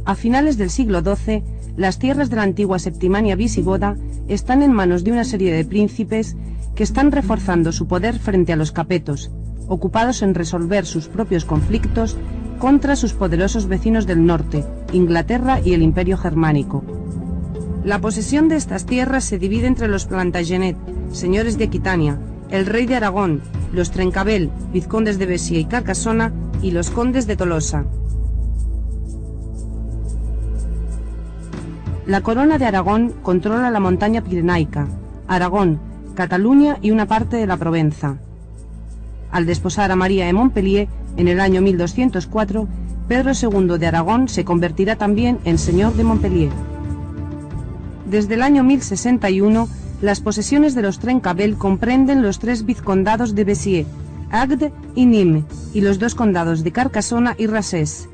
A finales del siglo XII, las tierras de la antigua Septimania visigoda están en manos de una serie de príncipes que están reforzando su poder frente a los capetos, ocupados en resolver sus propios conflictos contra sus poderosos vecinos del norte, Inglaterra y el Imperio Germánico. La posesión de estas tierras se divide entre los Plantagenet, señores de Aquitania, el rey de Aragón, los Trencabel, vizcondes de Béziers y Carcassona, y los condes de Tolosa. La corona de Aragón controla la montaña pirenaica, Aragón, Cataluña y una parte de la Provenza. Al desposar a María de Montpellier, en el año 1204, Pedro II de Aragón se convertirá también en señor de Montpellier. Desde el año 1061, las posesiones de los Trencabel comprenden los 3 vizcondados de Béziers, Agde y Nîmes, y los 2 condados de Carcassona y Rassés.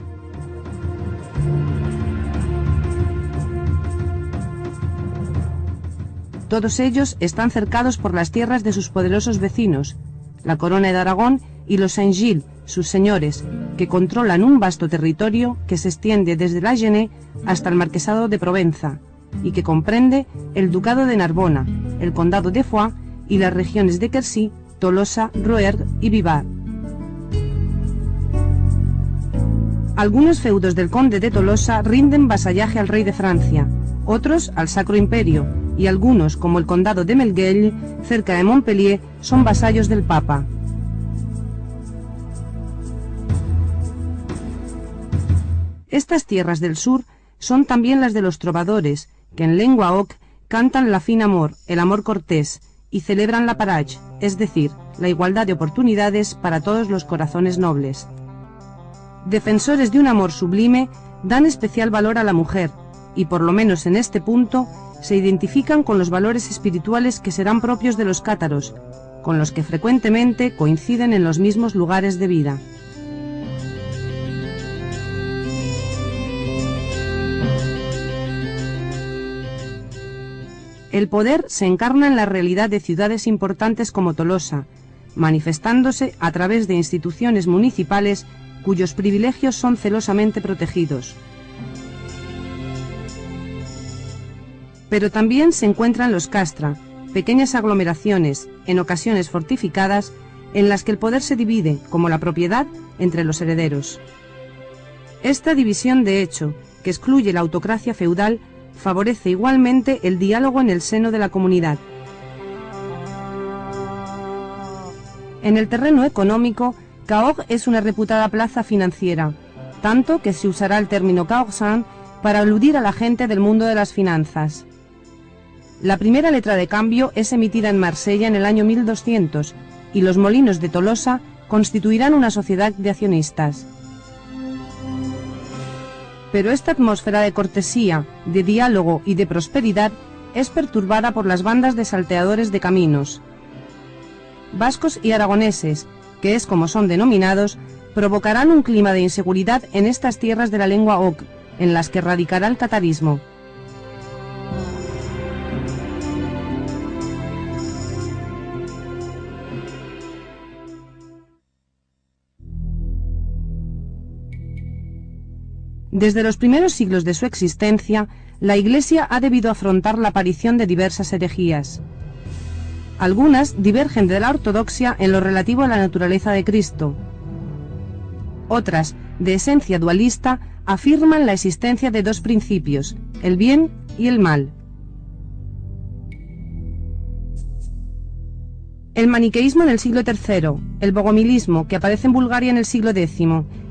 Todos ellos están cercados por las tierras de sus poderosos vecinos, la corona de Aragón y los Saint-Gilles, sus señores, que controlan un vasto territorio que se extiende desde la Genée hasta el marquesado de Provenza, y que comprende el ducado de Narbona, el condado de Foix y las regiones de Quercy, Tolosa, Rouergue y Vivar. Algunos feudos del conde de Tolosa rinden vasallaje al rey de Francia, otros al Sacro Imperio, y algunos, como el condado de Melgueil, cerca de Montpellier, son vasallos del Papa. Estas tierras del sur son también las de los trovadores, que en lengua oc cantan la fin amor, el amor cortés, y celebran la parage, es decir, la igualdad de oportunidades para todos los corazones nobles. Defensores de un amor sublime, dan especial valor a la mujer, y por lo menos en este punto, se identifican con los valores espirituales que serán propios de los cátaros, con los que frecuentemente coinciden en los mismos lugares de vida. El poder se encarna en la realidad de ciudades importantes como Tolosa, manifestándose a través de instituciones municipales cuyos privilegios son celosamente protegidos. Pero también se encuentran los castra, pequeñas aglomeraciones, en ocasiones fortificadas, en las que el poder se divide, como la propiedad, entre los herederos. Esta división de hecho, que excluye la autocracia feudal, favorece igualmente el diálogo en el seno de la comunidad. En el terreno económico, Cahors es una reputada plaza financiera, tanto que se usará el término caorsan para aludir a la gente del mundo de las finanzas. La primera letra de cambio es emitida en Marsella en el año 1200, y los molinos de Tolosa constituirán una sociedad de accionistas. Pero esta atmósfera de cortesía, de diálogo y de prosperidad es perturbada por las bandas de salteadores de caminos. Vascos y aragoneses, que es como son denominados, provocarán un clima de inseguridad en estas tierras de la lengua oc, en las que radicará el catarismo. Desde los primeros siglos de su existencia, la Iglesia ha debido afrontar la aparición de diversas herejías. Algunas divergen de la ortodoxia en lo relativo a la naturaleza de Cristo. Otras, de esencia dualista, afirman la existencia de 2 principios, el bien y el mal. El maniqueísmo en el siglo III, el bogomilismo, que aparece en Bulgaria en el siglo X,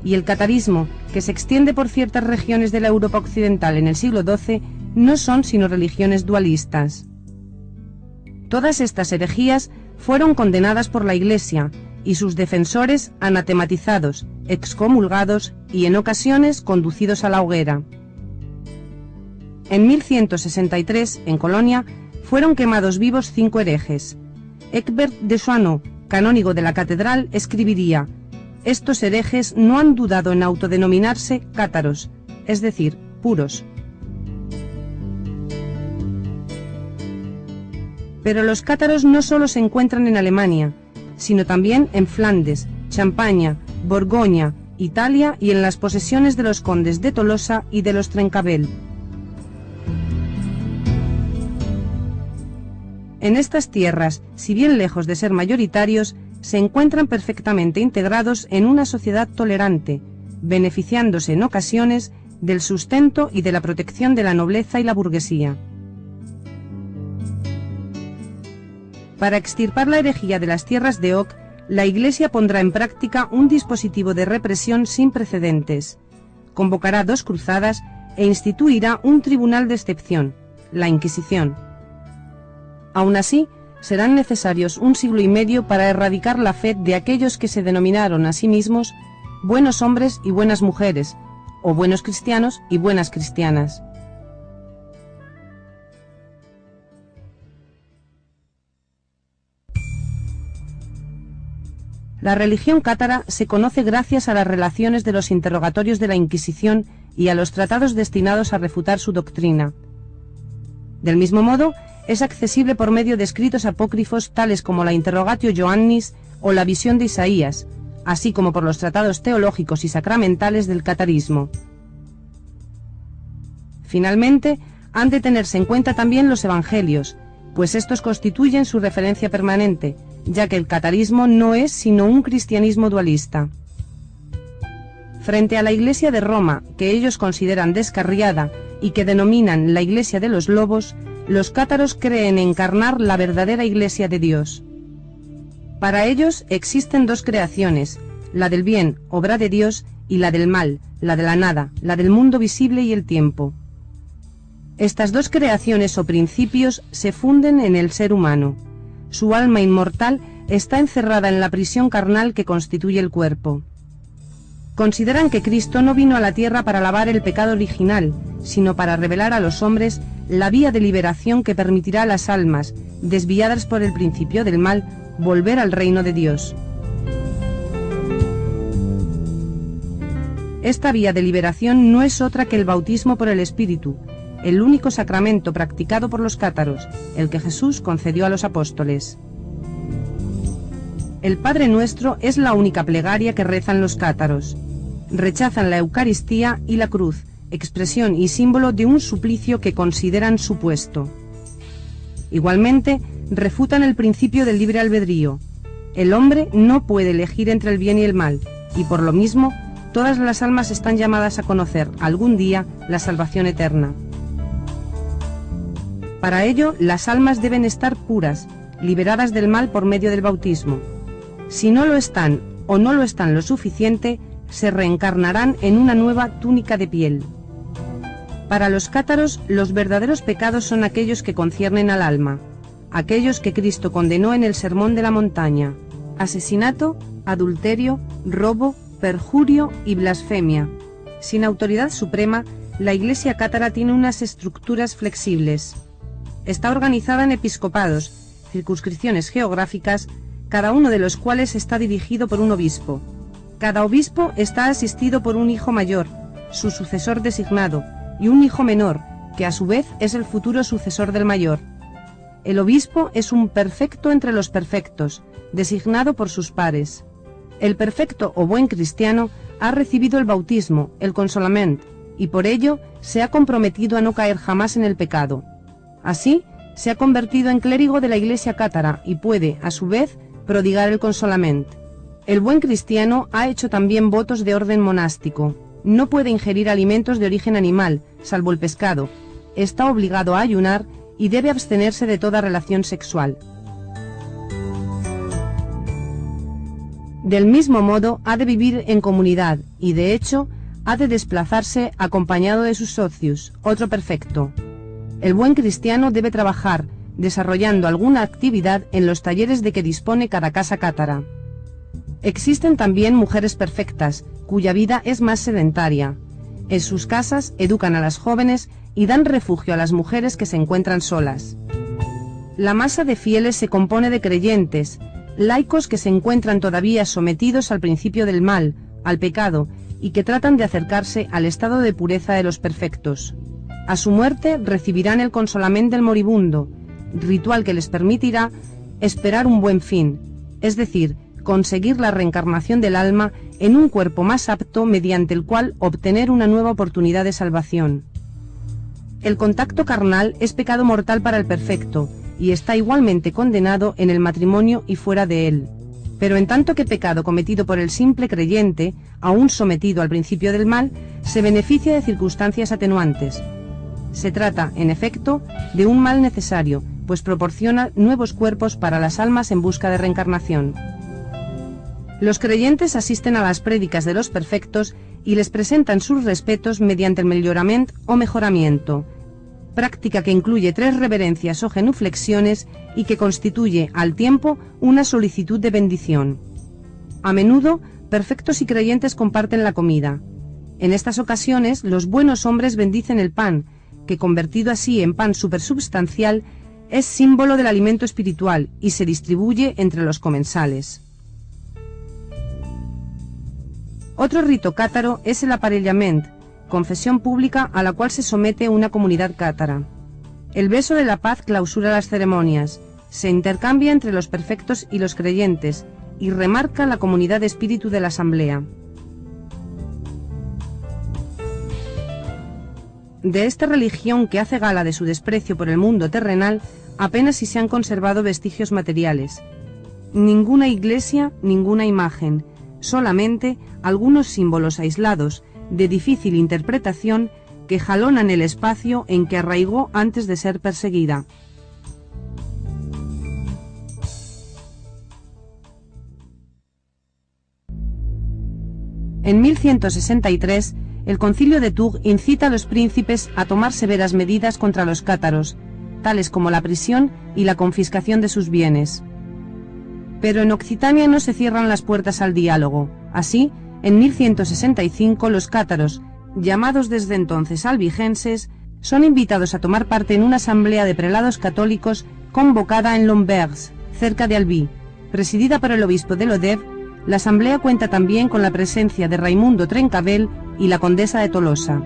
y el catarismo, que se extiende por ciertas regiones de la Europa occidental en el siglo XII, no son sino religiones dualistas. Todas estas herejías fueron condenadas por la Iglesia, y sus defensores anatematizados, excomulgados y en ocasiones conducidos a la hoguera. En 1163, en Colonia, fueron quemados vivos 5 herejes. Ecbert de Soissons, canónigo de la catedral, escribiría: estos herejes no han dudado en autodenominarse cátaros, es decir, puros. Pero los cátaros no solo se encuentran en Alemania, sino también en Flandes, Champaña, Borgoña Italia y en las posesiones de los condes de Tolosa y de los Trencabel. En estas tierras, si bien lejos de ser mayoritarios, se encuentran perfectamente integrados en una sociedad tolerante, beneficiándose en ocasiones del sustento y de la protección de la nobleza y la burguesía. Para extirpar la herejía de las tierras de Oc, la Iglesia pondrá en práctica un dispositivo de represión sin precedentes, convocará 2 cruzadas e instituirá un tribunal de excepción, la Inquisición. Aún así, serán necesarios 1 siglo y medio para erradicar la fe de aquellos que se denominaron a sí mismos buenos hombres y buenas mujeres, o buenos cristianos y buenas cristianas. La religión cátara se conoce gracias a las relaciones de los interrogatorios de la Inquisición y a los tratados destinados a refutar su doctrina. Del mismo modo, es accesible por medio de escritos apócrifos tales como la Interrogatio Joannis o la Visión de Isaías, así como por los tratados teológicos y sacramentales del catarismo. Finalmente, han de tenerse en cuenta también los evangelios, pues estos constituyen su referencia permanente, ya que el catarismo no es sino un cristianismo dualista. Frente a la Iglesia de Roma, que ellos consideran descarriada y que denominan la Iglesia de los Lobos, los cátaros creen encarnar la verdadera Iglesia de Dios. Para ellos existen 2 creaciones, la del bien, obra de Dios, y la del mal, la de la nada, la del mundo visible y el tiempo. Estas 2 creaciones o principios se funden en el ser humano. Su alma inmortal está encerrada en la prisión carnal que constituye el cuerpo. Consideran que Cristo no vino a la tierra para lavar el pecado original, sino para revelar a los hombres la vía de liberación que permitirá a las almas, desviadas por el principio del mal, volver al reino de Dios. Esta vía de liberación no es otra que el bautismo por el Espíritu, el único sacramento practicado por los cátaros, el que Jesús concedió a los apóstoles. El Padre Nuestro es la única plegaria que rezan los cátaros. Rechazan la Eucaristía y la cruz, expresión y símbolo de un suplicio que consideran supuesto. Igualmente, refutan el principio del libre albedrío. El hombre no puede elegir entre el bien y el mal, y por lo mismo, todas las almas están llamadas a conocer algún día la salvación eterna. Para ello, las almas deben estar puras, liberadas del mal por medio del bautismo. Si no lo están o no lo están lo suficiente, se reencarnarán en una nueva túnica de piel. Para los cátaros, los verdaderos pecados son aquellos que conciernen al alma, aquellos que Cristo condenó en el Sermón de la Montaña: asesinato, adulterio, robo, perjurio y blasfemia. Sin autoridad suprema, la Iglesia cátara tiene unas estructuras flexibles. Está organizada en episcopados, circunscripciones geográficas, cada uno de los cuales está dirigido por un obispo. Cada obispo está asistido por un hijo mayor, su sucesor designado, y un hijo menor, que a su vez es el futuro sucesor del mayor. El obispo es un perfecto entre los perfectos, designado por sus pares. El perfecto o buen cristiano ha recibido el bautismo, el consolament, y por ello se ha comprometido a no caer jamás en el pecado. Así, se ha convertido en clérigo de la Iglesia cátara y puede, a su vez, prodigar el consolament. El buen cristiano ha hecho también votos de orden monástico. No puede ingerir alimentos de origen animal, salvo el pescado. Está obligado a ayunar y debe abstenerse de toda relación sexual. Del mismo modo, ha de vivir en comunidad y, de hecho, ha de desplazarse acompañado de sus socios, otro perfecto. El buen cristiano debe trabajar, desarrollando alguna actividad en los talleres de que dispone cada casa cátara. Existen también mujeres perfectas, cuya vida es más sedentaria. En sus casas educan a las jóvenes y dan refugio a las mujeres que se encuentran solas. La masa de fieles se compone de creyentes, laicos que se encuentran todavía sometidos al principio del mal, al pecado, y que tratan de acercarse al estado de pureza de los perfectos. A su muerte recibirán el consolament del moribundo, ritual que les permitirá esperar un buen fin, es decir, conseguir la reencarnación del alma en un cuerpo más apto mediante el cual obtener una nueva oportunidad de salvación. El contacto carnal es pecado mortal para el perfecto y está igualmente condenado en el matrimonio y fuera de él. Pero en tanto que pecado cometido por el simple creyente, aún sometido al principio del mal, se beneficia de circunstancias atenuantes. Se trata, en efecto, de un mal necesario, pues proporciona nuevos cuerpos para las almas en busca de reencarnación. Los creyentes asisten a las prédicas de los perfectos y les presentan sus respetos mediante el mellorament o mejoramiento, práctica que incluye 3 reverencias o genuflexiones y que constituye, al tiempo, una solicitud de bendición. A menudo, perfectos y creyentes comparten la comida. En estas ocasiones, los buenos hombres bendicen el pan, que convertido así en pan supersubstancial, es símbolo del alimento espiritual y se distribuye entre los comensales. Otro rito cátaro es el aparellament, confesión pública a la cual se somete una comunidad cátara. El beso de la paz clausura las ceremonias, se intercambia entre los perfectos y los creyentes y remarca la comunidad de espíritu de la asamblea. De esta religión que hace gala de su desprecio por el mundo terrenal, apenas si se han conservado vestigios materiales. Ninguna iglesia, ninguna imagen, solamente algunos símbolos aislados, de difícil interpretación, que jalonan el espacio en que arraigó antes de ser perseguida. En 1163, el Concilio de Tours incita a los príncipes a tomar severas medidas contra los cátaros, tales como la prisión y la confiscación de sus bienes. Pero en Occitania no se cierran las puertas al diálogo. Así, en 1165 los cátaros, llamados desde entonces albigenses, son invitados a tomar parte en una asamblea de prelados católicos convocada en Lombergs, cerca de Albi. Presidida por el obispo de Lodève, la asamblea cuenta también con la presencia de Raimundo Trencavel y la condesa de Tolosa.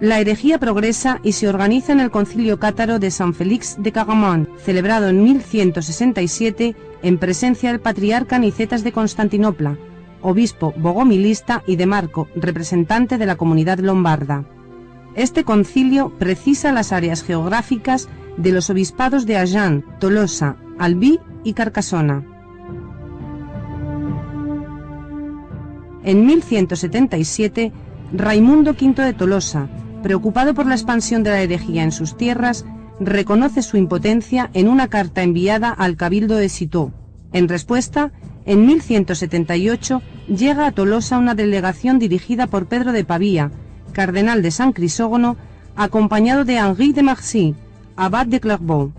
La herejía progresa y se organiza en el concilio cátaro de San Félix de Caraman, celebrado en 1167 en presencia del patriarca Nicetas de Constantinopla, obispo bogomilista y de Marco, representante de la comunidad lombarda. Este concilio precisa las áreas geográficas de los obispados de Agen, Tolosa, Albi y Carcassona. En 1177, Raimundo V de Tolosa, preocupado por la expansión de la herejía en sus tierras, reconoce su impotencia en una carta enviada al cabildo de Citeaux. En respuesta, en 1178 llega a Tolosa una delegación dirigida por Pedro de Pavía, cardenal de San Crisógono, acompañado de Henri de Marcy, abad de Clairvaux.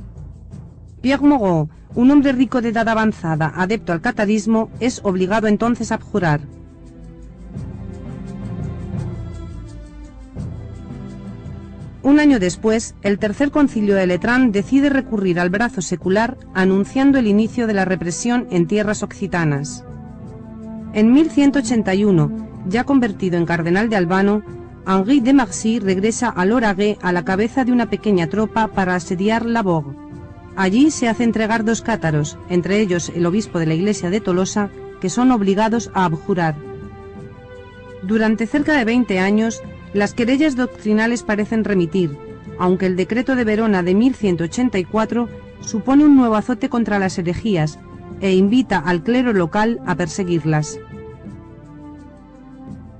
Pierre Moreau, un hombre rico de edad avanzada, adepto al catarismo, es obligado entonces a abjurar. Un año después, el Tercer Concilio de Letrán decide recurrir al brazo secular, anunciando el inicio de la represión en tierras occitanas. En 1181, ya convertido en cardenal de Albano, Henri de Marcy regresa a Lauragais a la cabeza de una pequeña tropa para asediar La Bogue. Allí se hace entregar 2 cátaros, entre ellos el obispo de la iglesia de Tolosa, que son obligados a abjurar. Durante cerca de 20 años, las querellas doctrinales parecen remitir, aunque el decreto de Verona de 1184 supone un nuevo azote contra las herejías e invita al clero local a perseguirlas.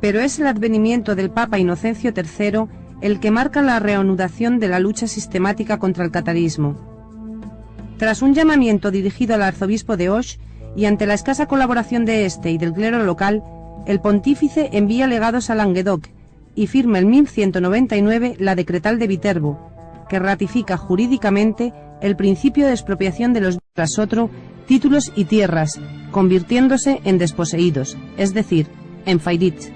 Pero es el advenimiento del Papa Inocencio III el que marca la reanudación de la lucha sistemática contra el catarismo. Tras un llamamiento dirigido al arzobispo de Auch y ante la escasa colaboración de este y del clero local, el pontífice envía legados a Languedoc y firma en 1199 la Decretal de Viterbo, que ratifica jurídicamente el principio de expropiación de los tras otro títulos y tierras, convirtiéndose en desposeídos, es decir, en fairits.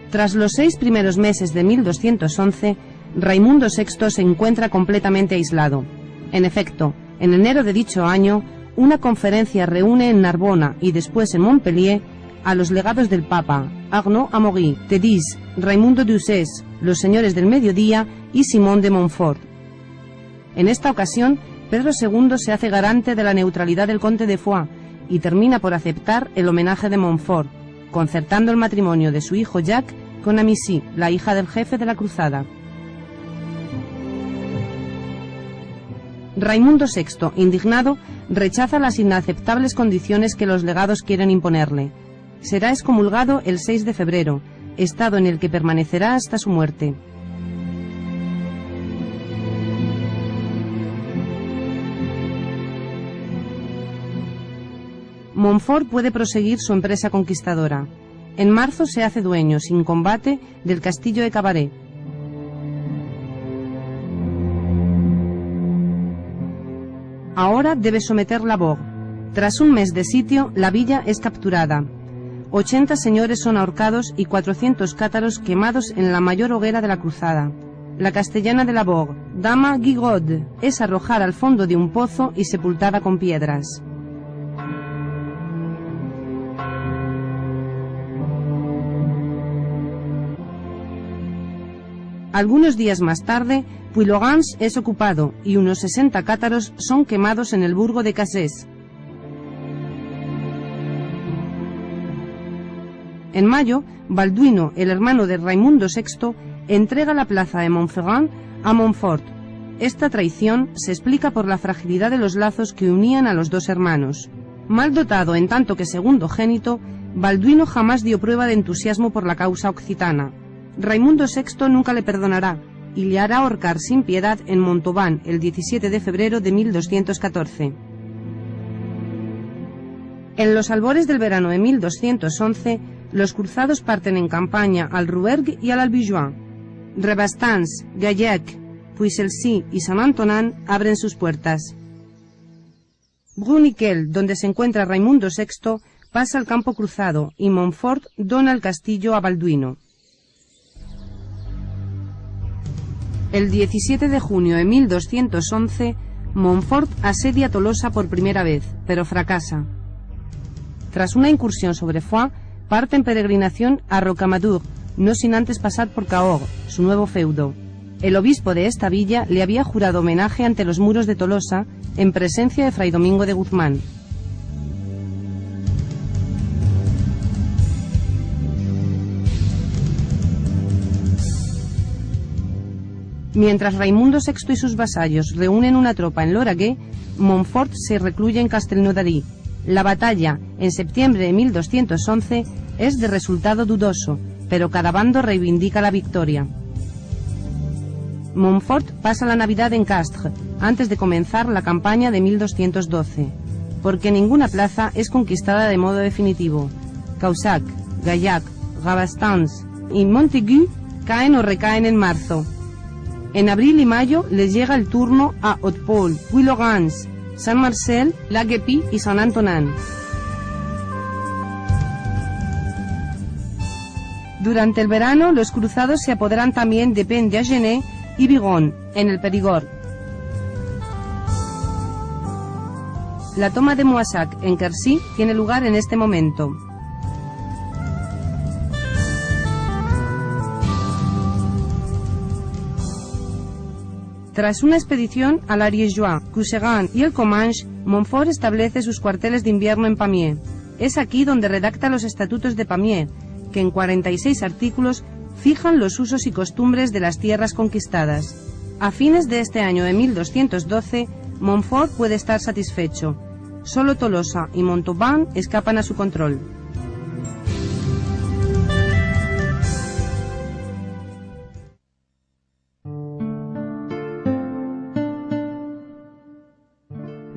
Tras los 6 primeros meses de 1211, Raimundo VI se encuentra completamente aislado. En efecto, en enero de dicho año, una conferencia reúne en Narbona y después en Montpellier a los legados del Papa, Arnaud Amaury, Thedis, Raimundo d'Uzès, los señores del Mediodía y Simón de Montfort. En esta ocasión, Pedro II se hace garante de la neutralidad del conde de Foix y termina por aceptar el homenaje de Montfort, concertando el matrimonio de su hijo Jacques con Amicie, la hija del jefe de la cruzada. Raimundo VI, indignado, rechaza las inaceptables condiciones que los legados quieren imponerle. Será excomulgado el 6 de febrero, estado en el que permanecerá hasta su muerte. Montfort puede proseguir su empresa conquistadora. En marzo se hace dueño, sin combate, del castillo de Cabaret. Ahora debe someter la Bourg. Tras un mes de sitio, la villa es capturada. 80 señores son ahorcados y 400 cátaros quemados en la mayor hoguera de la cruzada. La castellana de la Bourg, Dama Guigaud, es arrojada al fondo de un pozo y sepultada con piedras. Algunos días más tarde, Puylaurens es ocupado y unos 60 cátaros son quemados en el burgo de Casses. En mayo, Balduino, el hermano de Raimundo VI, entrega la plaza de Montferrand a Montfort. Esta traición se explica por la fragilidad de los lazos que unían a los dos hermanos. Mal dotado en tanto que segundogénito, Balduino jamás dio prueba de entusiasmo por la causa occitana. Raimundo VI nunca le perdonará y le hará ahorcar sin piedad en Montauban el 17 de febrero de 1214. En los albores del verano de 1211, los cruzados parten en campaña al Rouergue y al Albigeois. Rebastans, Gaillac, Puiselcy y Saint-Antonin abren sus puertas. Bruniquel, donde se encuentra Raimundo VI, pasa al campo cruzado y Montfort dona el castillo a Balduino. El 17 de junio de 1211, Montfort asedia Tolosa por primera vez, pero fracasa. Tras una incursión sobre Foix, parte en peregrinación a Rocamadour, no sin antes pasar por Cahors, su nuevo feudo. El obispo de esta villa le había jurado homenaje ante los muros de Tolosa, en presencia de Fray Domingo de Guzmán. Mientras Raimundo VI y sus vasallos reúnen una tropa en Lauragais, Montfort se recluye en Castelnaudary. La batalla, en septiembre de 1211, es de resultado dudoso, pero cada bando reivindica la victoria. Montfort pasa la Navidad en Castres, antes de comenzar la campaña de 1212, porque ninguna plaza es conquistada de modo definitivo. Caussac, Gaillac, Rabastens y Montaigu caen o recaen en marzo. En abril y mayo les llega el turno a Hautpoul, Puylaurens, Saint-Marcel, La Guépie y Saint-Antonin. Durante el verano, los cruzados se apoderan también de Penn-d'Agenais y Bigon, en el Perigord. La toma de Moissac, en Quercy, tiene lugar en este momento. Tras una expedición al Ariégeois, Couserans y el Comminges, Montfort establece sus cuarteles de invierno en Pamiers. Es aquí donde redacta los estatutos de Pamiers, que en 46 artículos fijan los usos y costumbres de las tierras conquistadas. A fines de este año de 1212, Montfort puede estar satisfecho. Solo Tolosa y Montauban escapan a su control.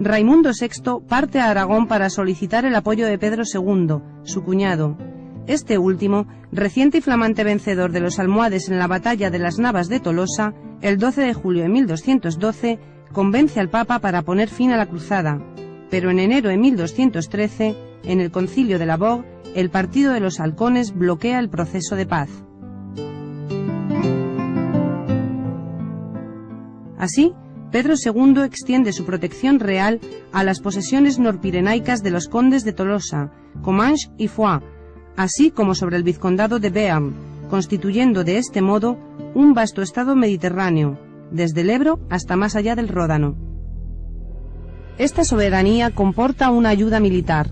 Raimundo VI parte a Aragón para solicitar el apoyo de Pedro II, su cuñado. Este último, reciente y flamante vencedor de los almohades en la batalla de las Navas de Tolosa, el 12 de julio de 1212, convence al Papa para poner fin a la cruzada. Pero en enero de 1213, en el concilio de la Bourg, el partido de los halcones bloquea el proceso de paz. Así, Pedro II extiende su protección real a las posesiones norpirenaicas de los condes de Tolosa, Comminges y Foix, así como sobre el vizcondado de Béarn, constituyendo de este modo un vasto estado mediterráneo, desde el Ebro hasta más allá del Ródano. Esta soberanía comporta una ayuda militar.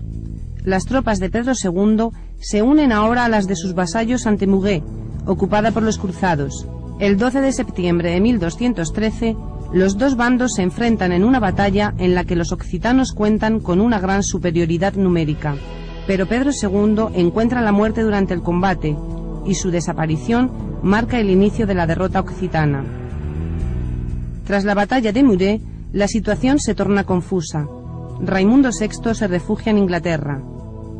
Las tropas de Pedro II se unen ahora a las de sus vasallos ante Muguet, ocupada por los cruzados. El 12 de septiembre de 1213, los dos bandos se enfrentan en una batalla en la que los occitanos cuentan con una gran superioridad numérica. Pero Pedro II encuentra la muerte durante el combate, y su desaparición marca el inicio de la derrota occitana. Tras la batalla de Muret, la situación se torna confusa. Raimundo VI se refugia en Inglaterra.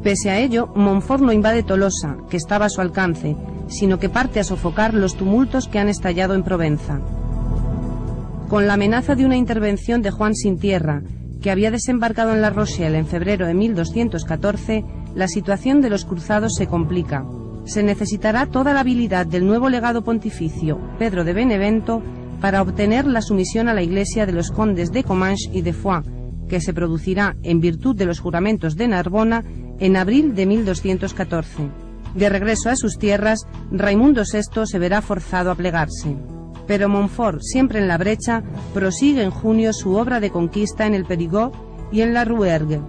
Pese a ello, Montfort no invade Tolosa, que estaba a su alcance, sino que parte a sofocar los tumultos que han estallado en Provenza. Con la amenaza de una intervención de Juan sin Tierra, que había desembarcado en La Rochelle en febrero de 1214, la situación de los cruzados se complica. Se necesitará toda la habilidad del nuevo legado pontificio, Pedro de Benevento, para obtener la sumisión a la Iglesia de los condes de Comminges y de Foix, que se producirá en virtud de los juramentos de Narbona en abril de 1214. De regreso a sus tierras, Raimundo VI se verá forzado a plegarse. Pero Montfort, siempre en la brecha, prosigue en junio su obra de conquista en el Périgord y en la Rouergue.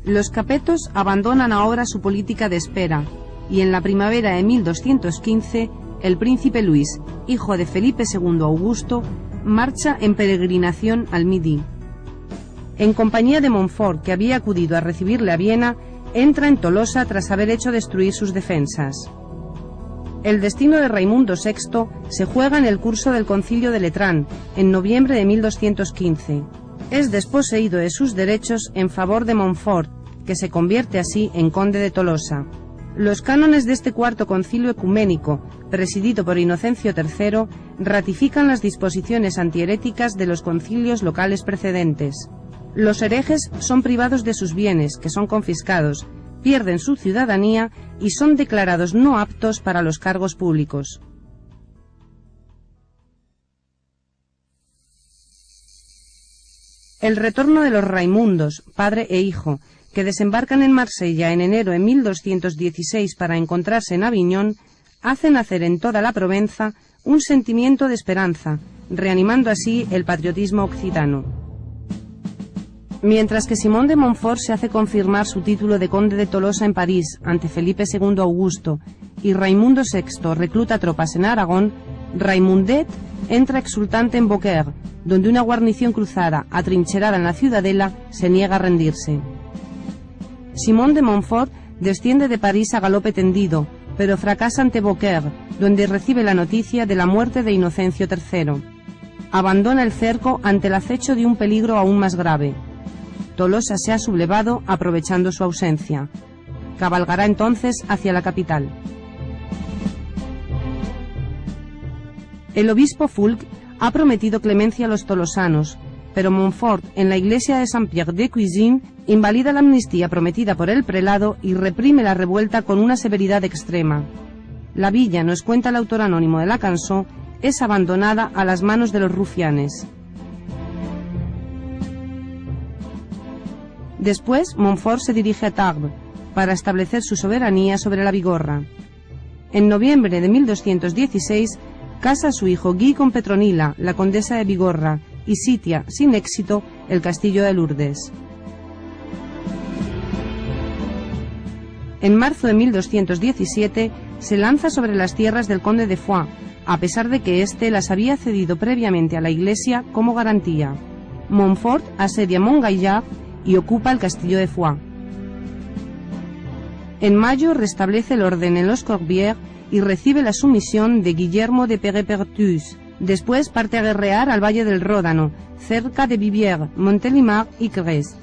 Los capetos abandonan ahora su política de espera, y en la primavera de 1215, el príncipe Luis, hijo de Felipe II Augusto, marcha en peregrinación al Midi. En compañía de Montfort, que había acudido a recibirle a Viena, entra en Tolosa tras haber hecho destruir sus defensas. El destino de Raimundo VI se juega en el curso del Concilio de Letrán, en noviembre de 1215. Es desposeído de sus derechos en favor de Montfort, que se convierte así en conde de Tolosa. Los cánones de este cuarto concilio ecuménico, presidido por Inocencio III, ratifican las disposiciones antiheréticas de los concilios locales precedentes. Los herejes son privados de sus bienes, que son confiscados, pierden su ciudadanía y son declarados no aptos para los cargos públicos. El retorno de los Raimundos, padre e hijo, que desembarcan en Marsella en enero de 1216 para encontrarse en Aviñón, hace nacer en toda la Provenza un sentimiento de esperanza, reanimando así el patriotismo occitano. Mientras que Simón de Montfort se hace confirmar su título de conde de Tolosa en París ante Felipe II Augusto y Raimundo VI recluta tropas en Aragón, Raimundet entra exultante en Beaucaire, donde una guarnición cruzada, atrincherada en la ciudadela, se niega a rendirse. Simón de Montfort desciende de París a galope tendido, pero fracasa ante Beaucaire, donde recibe la noticia de la muerte de Inocencio III. Abandona el cerco ante el acecho de un peligro aún más grave. Tolosa se ha sublevado aprovechando su ausencia. Cabalgará entonces hacia la capital. El obispo Fulk ha prometido clemencia a los tolosanos, pero Montfort, en la iglesia de Saint-Pierre de Cuisine, invalida la amnistía prometida por el prelado y reprime la revuelta con una severidad extrema. La villa, nos cuenta el autor anónimo de la canción, es abandonada a las manos de los rufianes. Después, Montfort se dirige a Tarbes para establecer su soberanía sobre la Bigorra. En noviembre de 1216, casa a su hijo Guy con Petronila, la condesa de Bigorra, y sitia, sin éxito, el castillo de Lourdes. En marzo de 1217 se lanza sobre las tierras del conde de Foix, a pesar de que éste las había cedido previamente a la Iglesia como garantía. Montfort asedia Montgaillard y ocupa el castillo de Foix. En mayo restablece el orden en los Corbières y recibe la sumisión de Guillermo de Pérepertus. Después parte a guerrear al Valle del Ródano, cerca de Viviers, Montélimar y Crest.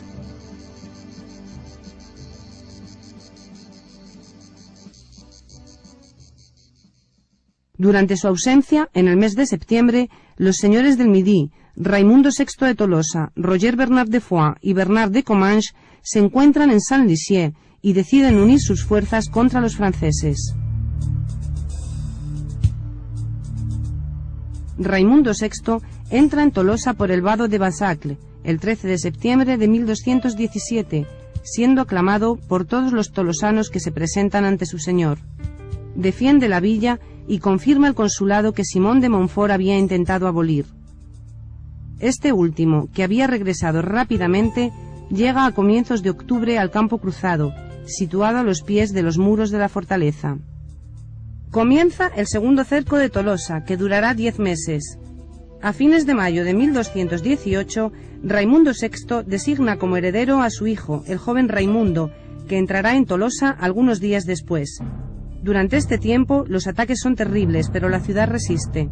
Durante su ausencia, en el mes de septiembre, los señores del Midi, Raimundo VI de Tolosa, Roger Bernard de Foix y Bernard de Comminges se encuentran en Saint-Lizier y deciden unir sus fuerzas contra los franceses. Raimundo VI entra en Tolosa por el vado de Basacle, el 13 de septiembre de 1217, siendo aclamado por todos los tolosanos que se presentan ante su señor. Defiende la villa y confirma el consulado que Simón de Montfort había intentado abolir. Este último, que había regresado rápidamente, llega a comienzos de octubre al campo cruzado, situado a los pies de los muros de la fortaleza. Comienza el segundo cerco de Tolosa, que durará 10 meses. A fines de mayo de 1218, Raimundo VI designa como heredero a su hijo, el joven Raimundo, que entrará en Tolosa algunos días después. Durante este tiempo, los ataques son terribles, pero la ciudad resiste.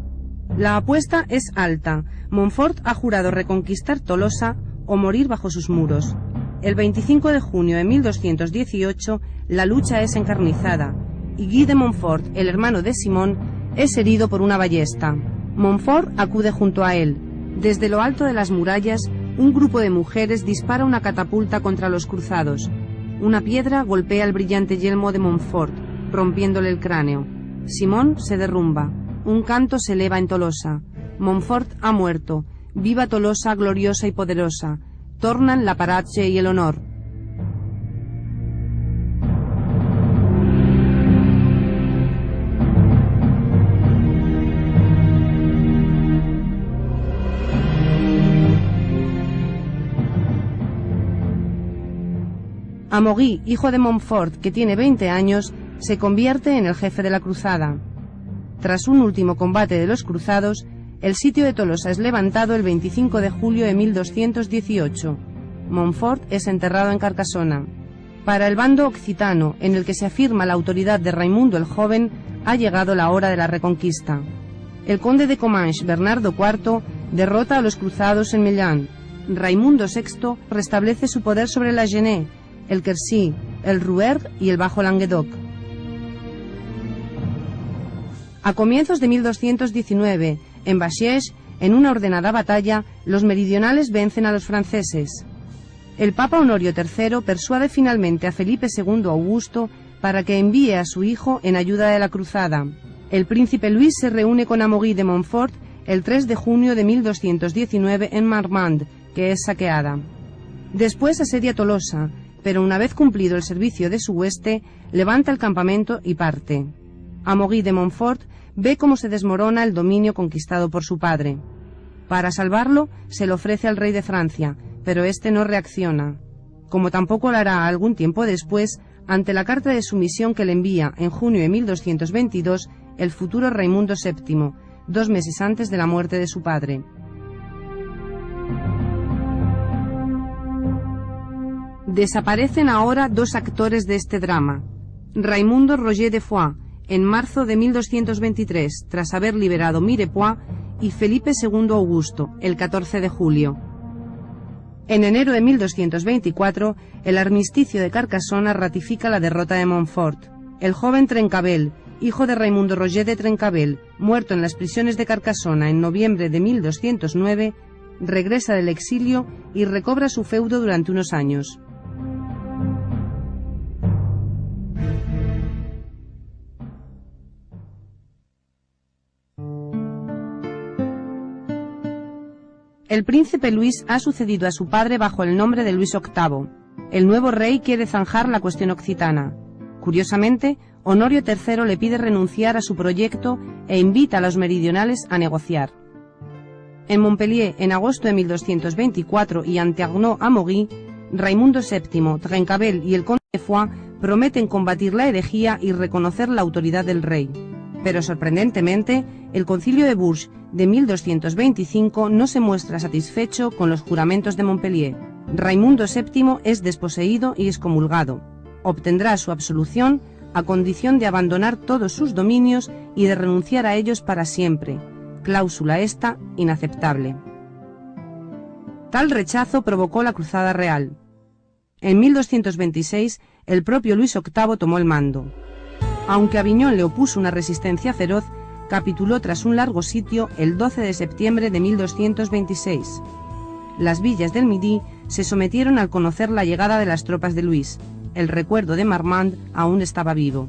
La apuesta es alta. Montfort ha jurado reconquistar Tolosa o morir bajo sus muros. El 25 de junio de 1218, la lucha es encarnizada, y Guy de Montfort, el hermano de Simón, es herido por una ballesta. Montfort acude junto a él. Desde lo alto de las murallas, un grupo de mujeres dispara una catapulta contra los cruzados. Una piedra golpea el brillante yelmo de Montfort, rompiéndole el cráneo. Simón se derrumba. Un canto se eleva en Tolosa. Montfort ha muerto. Viva Tolosa gloriosa y poderosa. Tornan la pace y el honor. Amaury, hijo de Montfort, que tiene 20 años, se convierte en el jefe de la cruzada. Tras un último combate de los cruzados, el sitio de Tolosa es levantado el 25 de julio de 1218. Montfort es enterrado en Carcassona. Para el bando occitano, en el que se afirma la autoridad de Raimundo el Joven, ha llegado la hora de la reconquista. El conde de Comminges, Bernardo IV, derrota a los cruzados en Mellán. Raimundo VI restablece su poder sobre la Genée, el Quercy, el Rouergue y el Bajo Languedoc. A comienzos de 1219, en Bachiège, en una ordenada batalla, los meridionales vencen a los franceses. El Papa Honorio III persuade finalmente a Felipe II Augusto para que envíe a su hijo en ayuda de la cruzada. El príncipe Luis se reúne con Amaury de Montfort el 3 de junio de 1219 en Marmande, que es saqueada. Después asedia Tolosa, pero una vez cumplido el servicio de su hueste, levanta el campamento y parte. Amaury de Montfort ve cómo se desmorona el dominio conquistado por su padre. Para salvarlo, se lo ofrece al rey de Francia, pero este no reacciona, como tampoco lo hará algún tiempo después ante la carta de sumisión que le envía en junio de 1222 el futuro Raimundo VII, 2 meses antes de la muerte de su padre. Desaparecen ahora 2 actores de este drama. Raimundo Roger de Foix, en marzo de 1223, tras haber liberado Mirepoix, y Felipe II Augusto, el 14 de julio. En enero de 1224, el armisticio de Carcassona ratifica la derrota de Montfort. El joven Trencavel, hijo de Raimundo Roger de Trencavel, muerto en las prisiones de Carcassona en noviembre de 1209, regresa del exilio y recobra su feudo durante unos años. El príncipe Luis ha sucedido a su padre bajo el nombre de Luis VIII. El nuevo rey quiere zanjar la cuestión occitana. Curiosamente, Honorio III le pide renunciar a su proyecto e invita a los meridionales a negociar. En Montpellier, en agosto de 1224, y ante Arnaud-Amaury, Raimundo VII, Trencavel y el conde de Foix prometen combatir la herejía y reconocer la autoridad del rey. Pero sorprendentemente, el concilio de Bourges de 1225 no se muestra satisfecho con los juramentos de Montpellier. Raimundo VII es desposeído y excomulgado. Obtendrá su absolución a condición de abandonar todos sus dominios y de renunciar a ellos para siempre, cláusula esta inaceptable. Tal rechazo provocó la Cruzada Real. En 1226, el propio Luis VIII tomó el mando. Aunque Aviñón le opuso una resistencia feroz, capituló tras un largo sitio el 12 de septiembre de 1226. Las villas del Midi se sometieron al conocer la llegada de las tropas de Luis. El recuerdo de Marmande aún estaba vivo.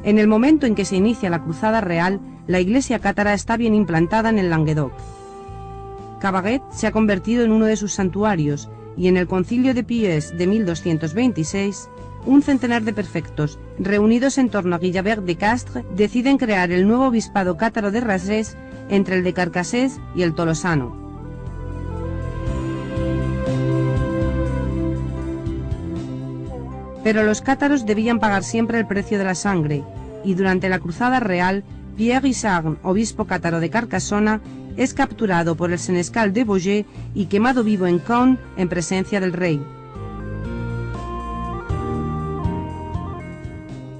En el momento en que se inicia la Cruzada Real, la iglesia cátara está bien implantada en el Languedoc. Cavaret se ha convertido en uno de sus santuarios, y en el concilio de Pieux de 1226, un centenar de perfectos, reunidos en torno a Guillabert de Castres, deciden crear el nuevo obispado cátaro de Rasés entre el de Carcassés y el tolosano. Pero los cátaros debían pagar siempre el precio de la sangre, y durante la cruzada real, Pierre Isarn, obispo cátaro de Carcassona, es capturado por el senescal de Beaujeu y quemado vivo en Caen en presencia del rey.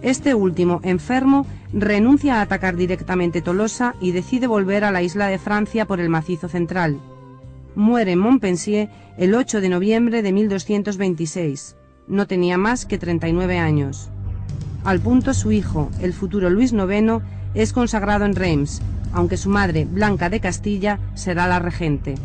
Este último, enfermo, renuncia a atacar directamente Tolosa y decide volver a la isla de Francia por el macizo central. Muere en Montpensier el 8 de noviembre de 1226. No tenía más que 39 años. Al punto su hijo, el futuro Luis IX, es consagrado en Reims, aunque su madre, Blanca de Castilla, será la regente.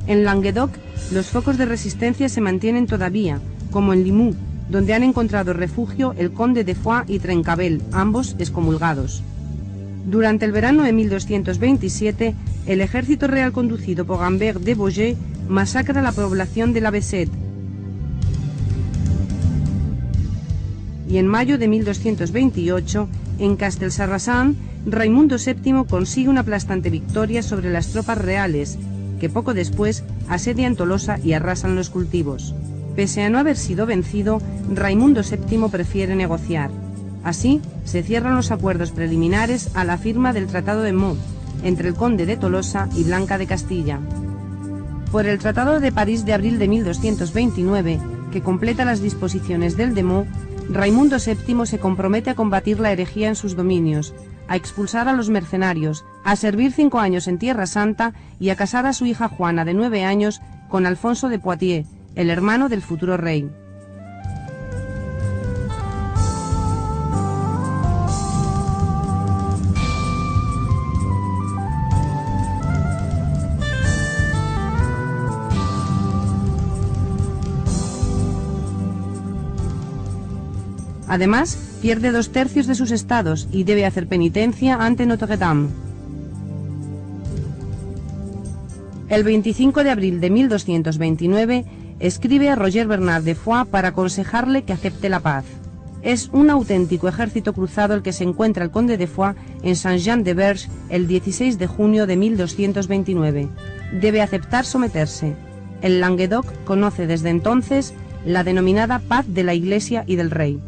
En Languedoc, los focos de resistencia se mantienen todavía, como en Limoux, donde han encontrado refugio el conde de Foix y Trencabel, ambos excomulgados. Durante el verano de 1227, el ejército real conducido por Gambert de Beaujeu masacra la población de la Bessette. Y en mayo de 1228, en Castelsarrasin, Raimundo VII consigue una aplastante victoria sobre las tropas reales, que poco después asedian Tolosa y arrasan los cultivos. Pese a no haber sido vencido, Raimundo VII prefiere negociar. Así, se cierran los acuerdos preliminares a la firma del Tratado de Meaux, entre el conde de Tolosa y Blanca de Castilla. Por el Tratado de París de abril de 1229, que completa las disposiciones del de Meaux, Raimundo VII se compromete a combatir la herejía en sus dominios, a expulsar a los mercenarios, a servir 5 años en Tierra Santa y a casar a su hija Juana, de 9 años, con Alfonso de Poitiers, el hermano del futuro rey. Además, pierde 2/3 de sus estados y debe hacer penitencia ante Notre Dame. El 25 de abril de 1229 escribe a Roger Bernard de Foix para aconsejarle que acepte la paz. Es un auténtico ejército cruzado el que se encuentra el conde de Foix en Saint-Jean-de-Verge el 16 de junio de 1229. Debe aceptar someterse. El Languedoc conoce desde entonces la denominada paz de la Iglesia y del rey.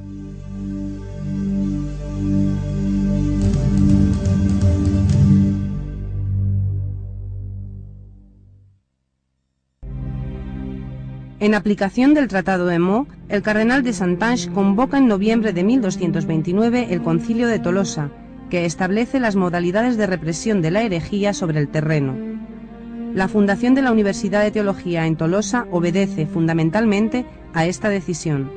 En aplicación del Tratado de Meaux, el cardenal de Santange convoca en noviembre de 1229 el Concilio de Tolosa, que establece las modalidades de represión de la herejía sobre el terreno. La fundación de la Universidad de Teología en Tolosa obedece fundamentalmente a esta decisión.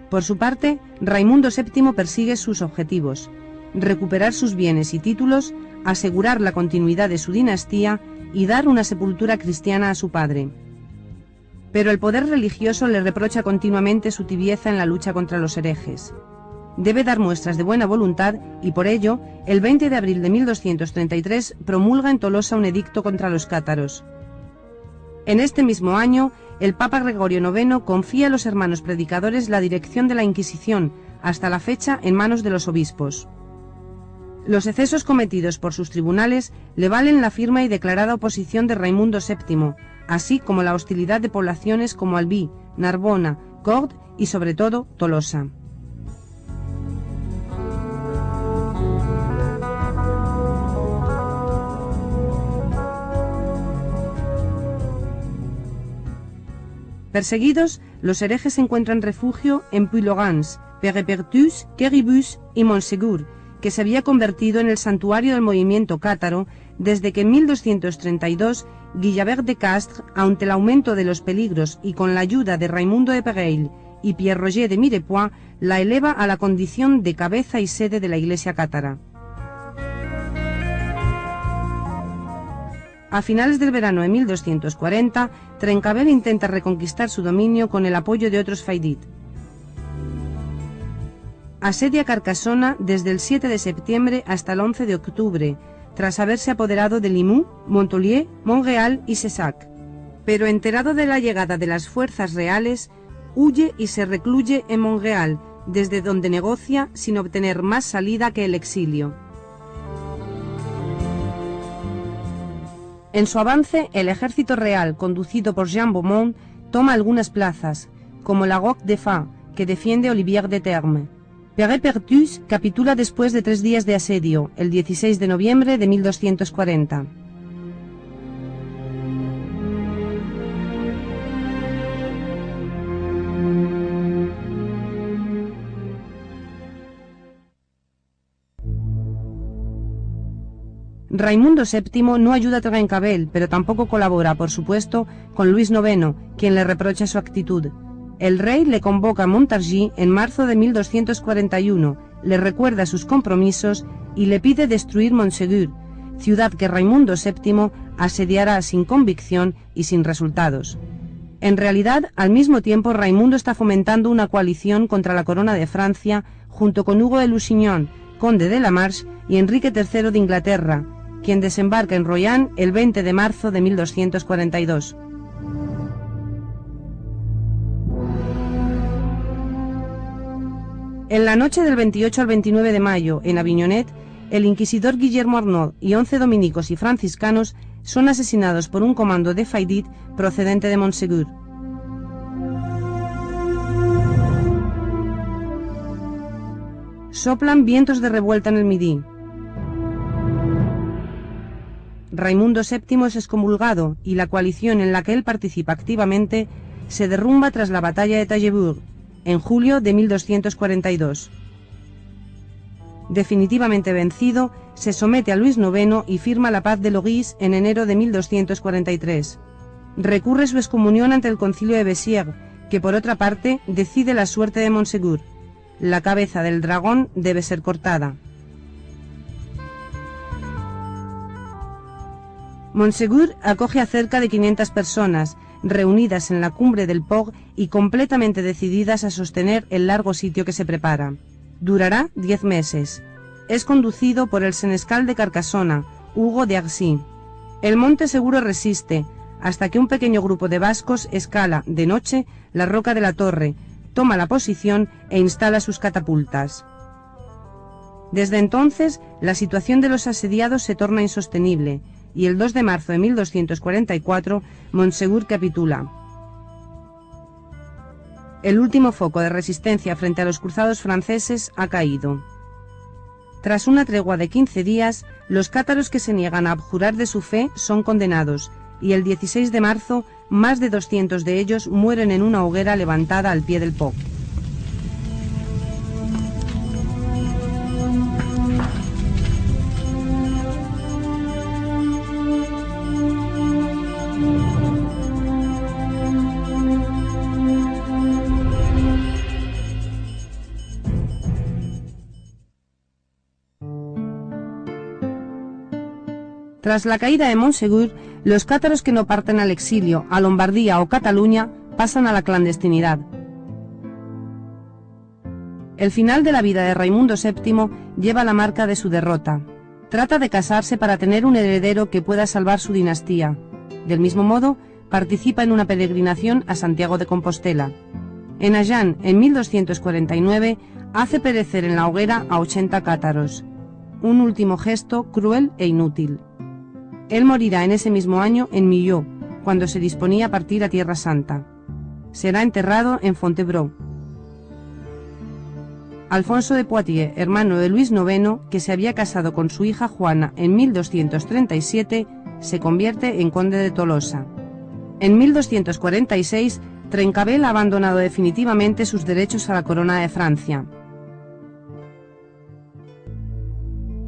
Por su parte, Raimundo VII persigue sus objetivos: recuperar sus bienes y títulos, asegurar la continuidad de su dinastía y dar una sepultura cristiana a su padre. Pero el poder religioso le reprocha continuamente su tibieza en la lucha contra los herejes. Debe dar muestras de buena voluntad y por ello, el 20 de abril de 1233 promulga en Tolosa un edicto contra los cátaros. En este mismo año, el Papa Gregorio IX confía a los hermanos predicadores la dirección de la Inquisición, hasta la fecha en manos de los obispos. Los excesos cometidos por sus tribunales le valen la firme y declarada oposición de Raimundo VII, así como la hostilidad de poblaciones como Albi, Narbona, Cordes y sobre todo Tolosa. Perseguidos, los herejes encuentran refugio en Puylaurens, Pérepertus, Quéribus y Montségur, que se había convertido en el santuario del movimiento cátaro desde que en 1232 Guillabert de Castres, ante el aumento de los peligros y con la ayuda de Raimundo de Pégueil y Pierre Roger de Mirepoix, la eleva a la condición de cabeza y sede de la Iglesia cátara. A finales del verano de 1240, Trencabel intenta reconquistar su dominio con el apoyo de otros faidit. Asedia Carcassona desde el 7 de septiembre hasta el 11 de octubre, tras haberse apoderado de Limoux, Montpellier, Montréal y Cessac. pero enterado de la llegada de las fuerzas reales, huye y se recluye en Montreal, desde donde negocia sin obtener más salida que el exilio. En su avance, el ejército real, conducido por Jean Beaumont, toma algunas plazas, como la Roque de Fa, que defiende Olivier de Terme. Péré-Perthus capitula después de 3 días de asedio, el 16 de noviembre de 1240. Raimundo VII no ayuda a Trencavel, pero tampoco colabora, por supuesto, con Luis IX, quien le reprocha su actitud. El rey le convoca a Montargis en marzo de 1241, le recuerda sus compromisos y le pide destruir Montségur, ciudad que Raimundo VII asediará sin convicción y sin resultados. En realidad, al mismo tiempo, Raimundo está fomentando una coalición contra la corona de Francia junto con Hugo de Lusignan, conde de la Marche, y Enrique III de Inglaterra, quien desembarca en Royan el 20 de marzo de 1242. En la noche del 28 al 29 de mayo, en Avignonet, el inquisidor Guillermo Arnaud y 11 dominicos y franciscanos son asesinados por un comando de Faidit procedente de Montségur. Soplan vientos de revuelta en el Midi. Raimundo VII es excomulgado y la coalición en la que él participa activamente se derrumba tras la batalla de Taillebourg, en julio de 1242. Definitivamente vencido, se somete a Luis IX y firma la paz de Logis en enero de 1243. Recurre su excomunión ante el concilio de Béziers, que por otra parte decide la suerte de Montségur. La cabeza del dragón debe ser cortada. Montségur acoge a cerca de 500 personas, reunidas en la cumbre del Port y completamente decididas a sostener el largo sitio que se prepara. Durará 10 meses. Es conducido por el senescal de Carcassona, Hugo de Arcy. El monte seguro resiste, hasta que un pequeño grupo de vascos escala, de noche, la roca de la torre, toma la posición e instala sus catapultas. Desde entonces, la situación de los asediados se torna insostenible, y el 2 de marzo de 1244, Montségur capitula. El último foco de resistencia frente a los cruzados franceses ha caído. Tras una tregua de 15 días, los cátaros que se niegan a abjurar de su fe son condenados, y el 16 de marzo, más de 200 de ellos mueren en una hoguera levantada al pie del Pop. Tras la caída de Montségur, los cátaros que no parten al exilio, a Lombardía o Cataluña, pasan a la clandestinidad. El final de la vida de Raimundo VII lleva la marca de su derrota. Trata de casarse para tener un heredero que pueda salvar su dinastía. Del mismo modo, participa en una peregrinación a Santiago de Compostela. En Agen, en 1249, hace perecer en la hoguera a 80 cátaros. Un último gesto cruel e inútil. Él morirá en ese mismo año en Millau, cuando se disponía a partir a Tierra Santa. Será enterrado en Fontevraud. Alfonso de Poitiers, hermano de Luis IX, que se había casado con su hija Juana en 1237, se convierte en conde de Tolosa. En 1246, Trencavel ha abandonado definitivamente sus derechos a la corona de Francia.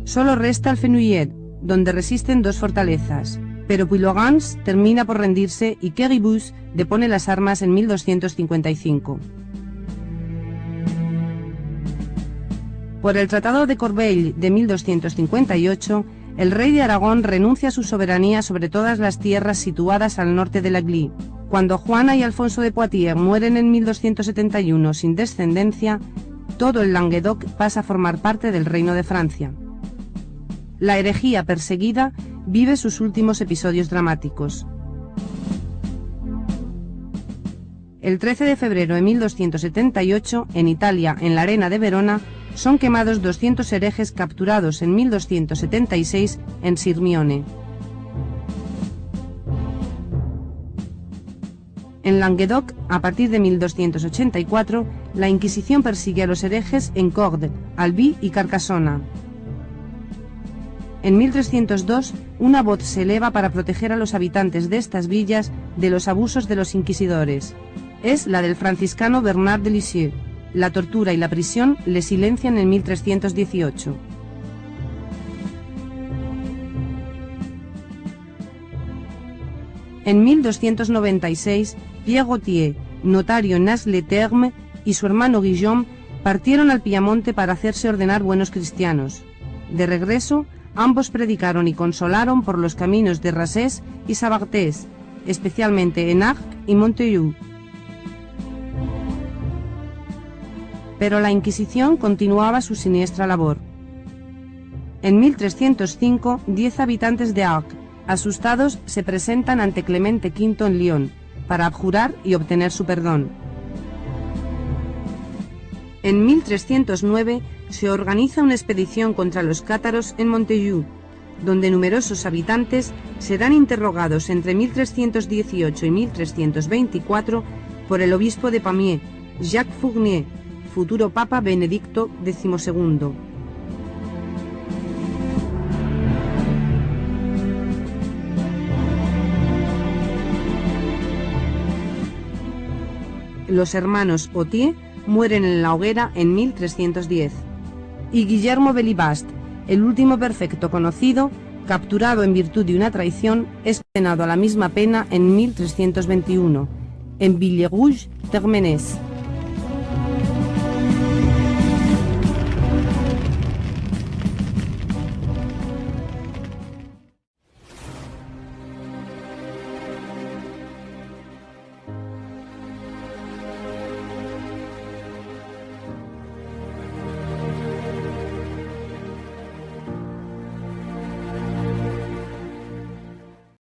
Solo resta el Fenouillet, donde resisten 2 fortalezas, pero Puylaurens termina por rendirse y Quéribus depone las armas en 1255. Por el Tratado de Corbeil de 1258, el rey de Aragón renuncia a su soberanía sobre todas las tierras situadas al norte de la Glie. Cuando Juana y Alfonso de Poitiers mueren en 1271 sin descendencia, todo el Languedoc pasa a formar parte del Reino de Francia. La herejía perseguida vive sus últimos episodios dramáticos. El 13 de febrero de 1278, en Italia, en la arena de Verona, son quemados 200 herejes capturados en 1276 en Sirmione. En Languedoc, a partir de 1284, la Inquisición persigue a los herejes en Cordes, Albi y Carcassona. En 1302, una voz se eleva para proteger a los habitantes de estas villas de los abusos de los inquisidores. Es la del franciscano Bernard de Lisieux. La tortura y la prisión le silencian en 1318. En 1296, Pierre Gautier, notario en As-le-Terme, y su hermano Guillaume partieron al Piamonte para hacerse ordenar buenos cristianos. De regreso, ambos predicaron y consolaron por los caminos de Rassés y Sabartés, especialmente en Arques y Montaigu. Pero la Inquisición continuaba su siniestra labor. En 1305, 10 habitantes de Arques, asustados, se presentan ante Clemente V en Lyon, para abjurar y obtener su perdón. En 1309 se organiza una expedición contra los cátaros en Montaigu, donde numerosos habitantes serán interrogados entre 1318 y 1324 por el obispo de Pamiers, Jacques Fournier, futuro Papa Benedicto XII. Los hermanos Autier mueren en la hoguera en 1310. Y Guillermo Belibast, el último perfecto conocido, capturado en virtud de una traición, es condenado a la misma pena en 1321, en Villerouge-Termenès.